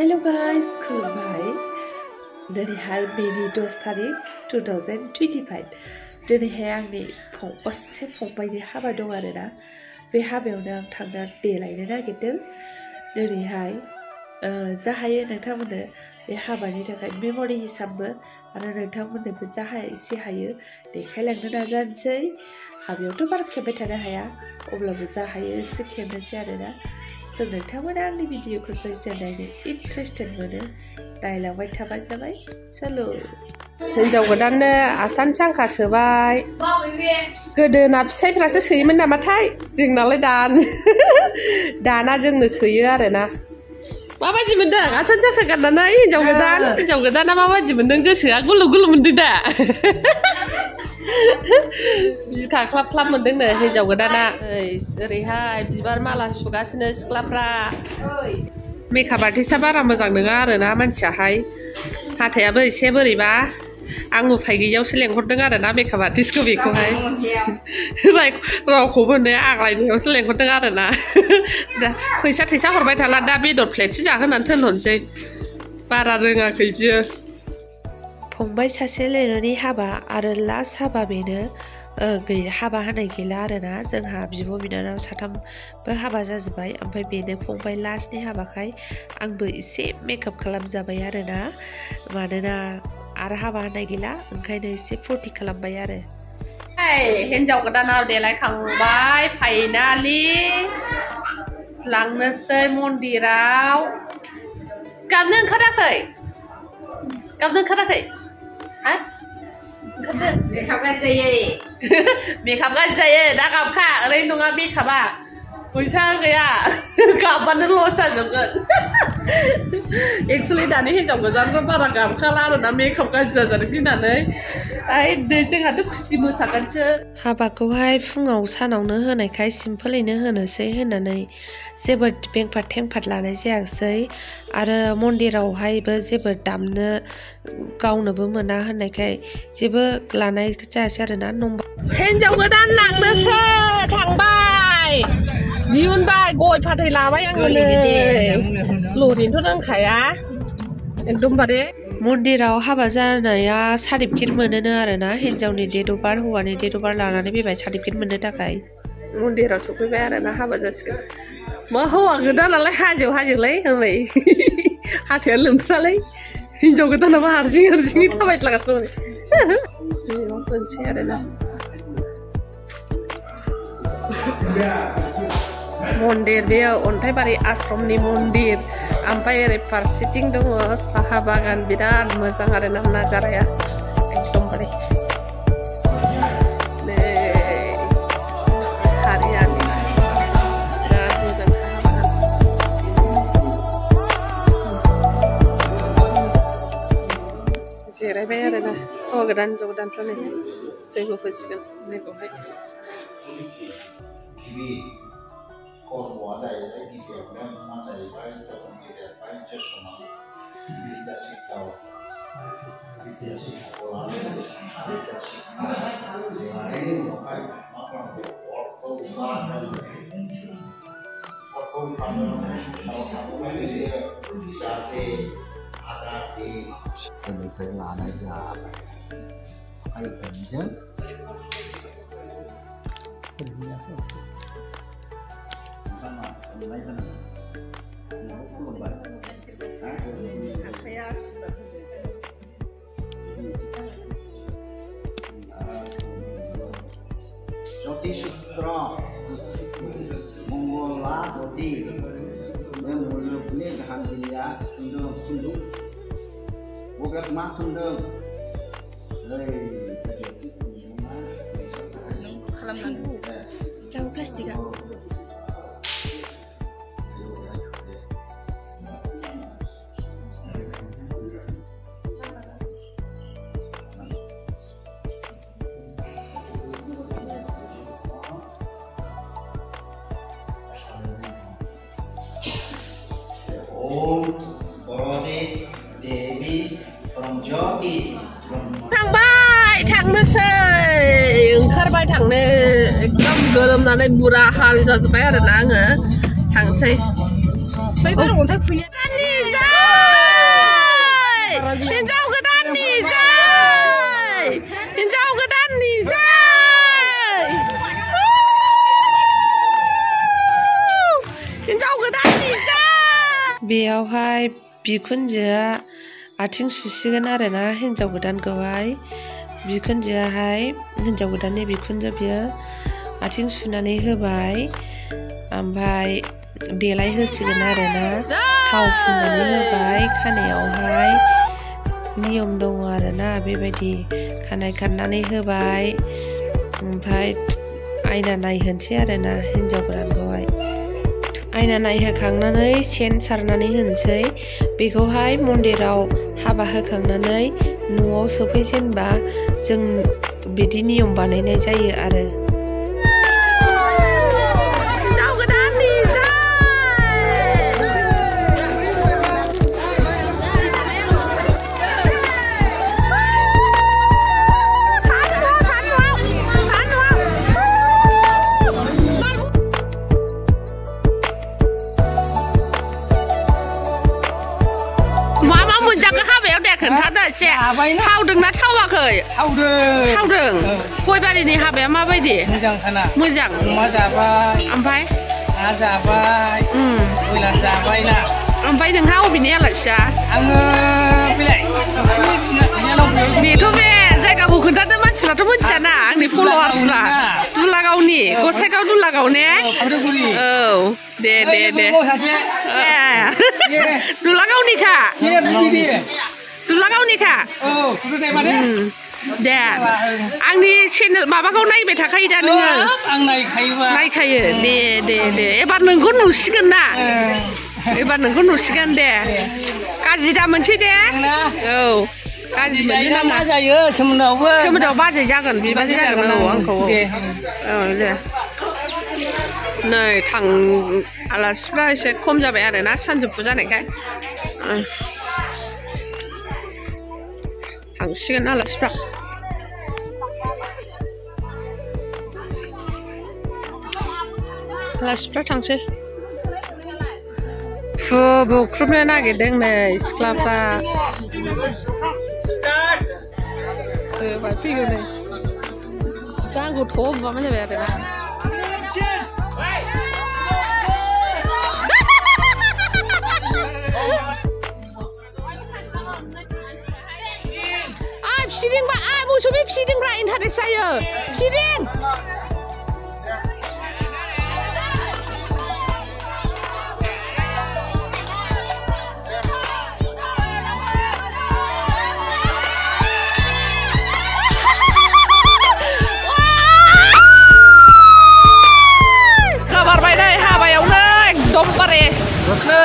Hello guys, खुलुमबाय। दिनैहाय मेनि 10 तारिख 2025। दिनैहाय आंनि असे फंबायनि हाबा दं आरोना। बे हाबायावनो आं थांना देलायनो नागिरदों। दिनैहाय जा हायो नोंथांमोननो बे हाबानि थाखाय मेम'रि हिसाबबो आरो नोंथांमोननोबो जा एसे हायो देखायलांनो नाजानोसै। हाबायावथ' बारा खेबबाय थानो हाया, अब्लाबो जा हायो एसे खेबनोसै आरोना। जों नोंथांमोना आंनि भिडिअखौ जायखिजाया नायनो इन्टारेस्टेड मोनो नायलांबाय थाबानो जाबाय। चलो। हिन्जाव गोदाननो आसान सांखा सोबाय। गोदोना फिसाइफ्रासो सोयोमोन नामाथाय, जोंनालाय दाना जोंनो सोयो आरोना। माबायदि मोनदों आसान सांखा गाननानै हिन्जाव गोदाना माबायदि मोनदों? गोसोआ गुलु गुलु मोनदों दा? बिखा ख्लाब ख्लाब मोनदोंनो हिन्जाव गोदाना। ओरैहाय बिबार माला सुगासिनो सिख्लाफ्रा। मेकआप आर्टिस्टआ बारा मोजां नङा आरोना मानसियाहाय, हाथायाबो एसे बोरैबा। आं उफाय गैयियावसो लेंहरदों आरोना मेकआप आर्टिस्टखौ, बेखौहाय रावखौबो होनो आग्लायनायावसो लेंहरदों आरोना। दा फैसा थैसा हरबाय थाला, दा बेदर प्लेटसो जाहोनानै दोनहरनोसै, बारा रोङाखै बियो। फंबाय सासे लोगोनि हाबा आरो लास्ट हाबा बेनो। हाबा होनाय गैला आरोना। जोंहा बिब' बिनानाव साथामबो हाबा जाजोब्बाय, ओमफ्राय बेनो फंबाय लास्टनि हाबाखाय आंबो एसे मेकआप खालामजाबाय आरोना। मानोना आरो हाबा होनाय गैला, ओंखायनो एसे फुरथि खालामबाय आरो। हिन्जाव गोदानाव देलायखांबाय, फाइनालि लांनोसै मन्दिराव। गाबनो ओंखाराखै? गाबनो ओंखाराखै? मेकआप गाज्रि जायो दा गाबखा। ओरैनो नङा मेकआपआ, फैसा गैया गाबबानो लस जाजोबगोन। एक्सुवेलि दानि हिन्जाव गोदानखौ बारा गाबखाला आरोना, मेकआप गाज्रि जाजानो गिनानै। जोंहाथ' खुसि मोसागोनसो। हाबाखौहाय फुङाव सानावनो होनायखाय सिम्पोलैनो होनोसै होननानै जेबो बेंफाट थेंफाट लानाय जायासै। आरो मन्दिरावहायबो जेबो दामनो गावनोबो मोना होननायखाय जेबो लानाय जायासै आरोना। हिन्जाव गोदान लांनोसो थांबाय, दिहुनबाय गय फाथै लाबाय आङो। लरिनोथ' रोंखाया एकदमबारे। मन्दिराव हाबा जानाया सार्टिफिकेट मोनोनो आरोना। हिन्जावनि डेट अफ बार्थ, हौवानि डेट अफ बार्थ लानानै फैबाय सार्टिफिकेट मोननो थाखाय। मन्दिराव सफैबाय आरोना, हाबा जासिगोन। मा हौवा गोदानालाय हाजोलै हनै हाथाया लोमथारालै, हिन्जाव गोदानाबो हारसिङै थाबायलागासिनो मोनसै आरोना। मन्दिर, बेयो अन्थाइबारि आश्रमनि मन्दिर। ओमफ्राय ओरै फारसेथिं दङ साहा बागान, बिराद मोजां आरोना नाजाराया एकदमबारे। हारियानि बिराद मोजां साहा बागान। जिरायबाय आरोना हौवा गोदान हिन्जाव गोदानफ्रा नै जयग' होसिगोन नैबावहाय। कर्मआ जाहैबाय गिबियावनो मा जाहैबाय जों गेदेरबाय मोनसे समान बिद्या शिक्षाव बिद्या शिक्षाखौ लानानै बिद्या शिक्षा लानायनि उनावहाय मा खालामो अर्थखौ खालामनानै शिक्षाव थांबाय जाहाथे आगाथि सोलोंथाइ लानाय जाबाय। आइजों Jyotisitra Mongola Jyoti yang muluknya gahan dia untuk tunduk bukan makan dong. Tahu plastik kan? थांबाय, थांनोसै ओंखारबाय थांनो। एकदम गोलोमनानै बुरा हाल जाजोब्बाय आरोना आङो। थांसै। बेयावहाय बिखुनजोआ आथिं सुसिगोन आरोना हिन्जाव गोदानखौहाय बिखुनजोआहाय हिन्जाव गोदाननि बिखुनजो बियो आथिं सुनानै होबाय ओमफ्राय देलाय होसिगोन आरोना थाव फुननानै होबाय खानायावहाय नियम दङ आरोना बेबायदि खानाय खाननानै होबाय ओमफ्राय आयना नायहोनोसै आरोना हिन्जाव गोदानखौहाय आयना नायहोखांनानै सेन सारनानै होनोसै बेखौहाय मन्दिराव हाबा होखांनानै न'आव सफैजेनबा जों बिदि नियम बानायनाय जायो आरो खोन्थादो एसे थावदोंना थावाखै थावदों हयबारिनि हाबाया माबायदि मोजां अमा जाबाय ओमफ्राय ना जाबाय बयलार जाबाय ना ओमफ्राय नोंहा अबेनि आलासिया आङो बेलाय बेथ' बे जायगाखौ खोन्थादो मानसिफ्राथ' मिथियाना आंनि फल'वार्सफ्रा दुलागावनि गसाइगाव दुलागाव ने औ दे दे दे दुलागावनिखा दुलागावनिखा दे आंनि चेनेल माबाखौ नायबाय थाखायो दा नोङो नायखायो दे दे दे एबार नोंखौ नुसिगोन ना एबार नोंखौ नुसिगोन दे गाज्रि दा मोनसै दे औ गाज्रि मोनसै नामा जायो सोमोन्दोआव बाजै जागोन बिबाजै जागोन औ आंखौ औ दे नै आलासिफ्रा एसे खम जाबाय आरोना सानजौफु जानायखाय थांसिगोन आलासिफ्रा थांसै बुख्रुबनो नागिरदों नै सिख्लाफ्रा फैगौ नै दा आंखौ थ' माबा जाबाय आरोना फिदिंबा मोसौ बे फिदिंग्रा इन्टारेस्ट जायो फिदिं गाबारबाय नै हाबायावनो एकदमबारे नै